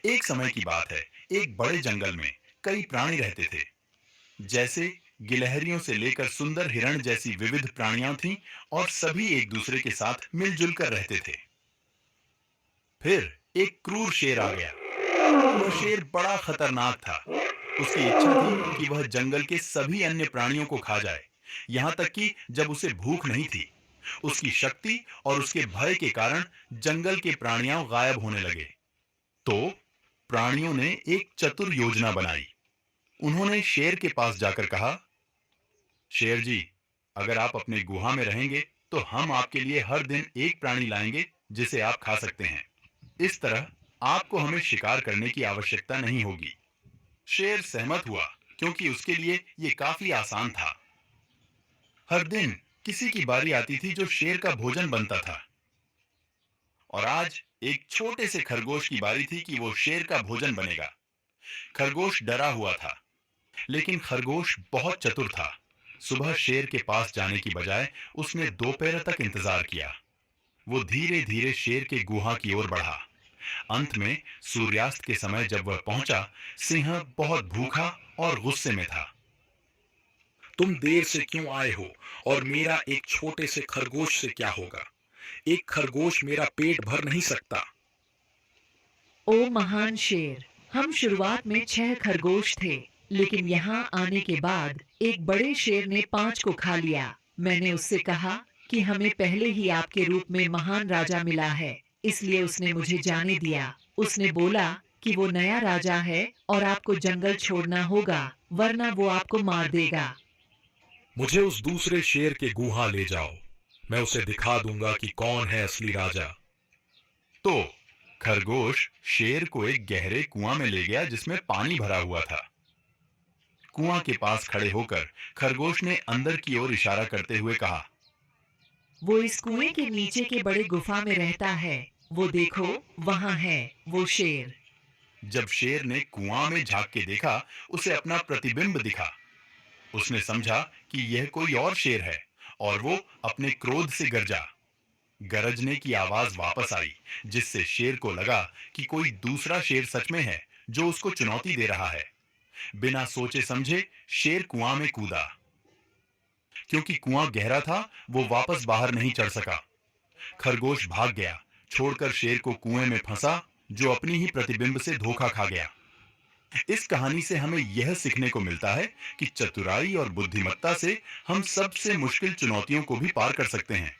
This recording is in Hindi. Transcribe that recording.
एक समय की बात है, एक बड़े जंगल में कई प्राणी रहते थे। जैसे गिलहरियों से लेकर सुंदर हिरण जैसी विविध प्राणियां थीं और सभी एक दूसरे के साथ मिलजुल कर रहते थे। फिर एक क्रूर शेर आ गया। वह शेर बड़ा खतरनाक था। उसकी इच्छा थी कि वह जंगल के सभी अन्य प्राणियों को खा जाए, यहाँ तक कि जब उसे भूख नहीं थी। उसकी शक्ति और उसके भय के कारण जंगल के प्राणियां गायब होने लगे। तो प्राणियों ने एक चतुर योजना बनाई। उन्होंने शेर के पास जाकर कहा, शेर जी, अगर आप अपने गुहा में रहेंगे तो हम आपके लिए हर दिन एक प्राणी लाएंगे जिसे आप खा सकते हैं। इस तरह आपको हमें शिकार करने की आवश्यकता नहीं होगी। शेर सहमत हुआ, क्योंकि उसके लिए ये काफी आसान था। हर दिन किसी की बारी आती थी जो शेर का भोजन बनता था। और आज एक छोटे से खरगोश की बारी थी कि वो शेर का भोजन बनेगा। खरगोश डरा हुआ था, लेकिन खरगोश बहुत चतुर था। सुबह शेर के पास जाने की बजाय उसने दोपहर तक इंतजार किया। वो धीरे धीरे शेर के गुहा की ओर बढ़ा। अंत में सूर्यास्त के समय जब वह पहुंचा, सिंह बहुत भूखा और गुस्से में था। तुम देर से क्यों आए हो और मेरा एक छोटे से खरगोश से क्या होगा? एक खरगोश मेरा पेट भर नहीं सकता। ओ महान शेर, हम शुरुआत में 6 खरगोश थे, लेकिन यहाँ आने के बाद एक बड़े शेर ने 5 को खा लिया। मैंने उससे कहा कि हमें पहले ही आपके रूप में महान राजा मिला है, इसलिए उसने मुझे जाने दिया। उसने बोला कि वो नया राजा है और आपको जंगल छोड़ना होगा, वरना वो आपको मार देगा। मुझे उस दूसरे शेर के गुहा ले जाओ। मैं उसे दिखा दूंगा कि कौन है असली राजा। तो खरगोश शेर को एक गहरे कुआं में ले गया जिसमें पानी भरा हुआ था। कुआं के पास खड़े होकर खरगोश ने अंदर की ओर इशारा करते हुए कहा, वो इस कुएं के नीचे के बड़े गुफा में रहता है। वो देखो, वहाँ है वो शेर। जब शेर ने कुआं में झांक के देखा, उसे अपना प्रतिबिंब दिखा। उसने समझा कि यह कोई और शेर है और वो अपने क्रोध से गरजा। गरजने की आवाज वापस आई, जिससे शेर को लगा कि कोई दूसरा शेर सच में है जो उसको चुनौती दे रहा है। बिना सोचे समझे शेर कुआं में कूदा। क्योंकि कुआं गहरा था, वो वापस बाहर नहीं चढ़ सका। खरगोश भाग गया, छोड़कर शेर को कुएं में फंसा, जो अपनी ही प्रतिबिंब से धोखा खा गया। इस कहानी से हमें यह सीखने को मिलता है कि चतुराई और बुद्धिमत्ता से हम सबसे मुश्किल चुनौतियों को भी पार कर सकते हैं।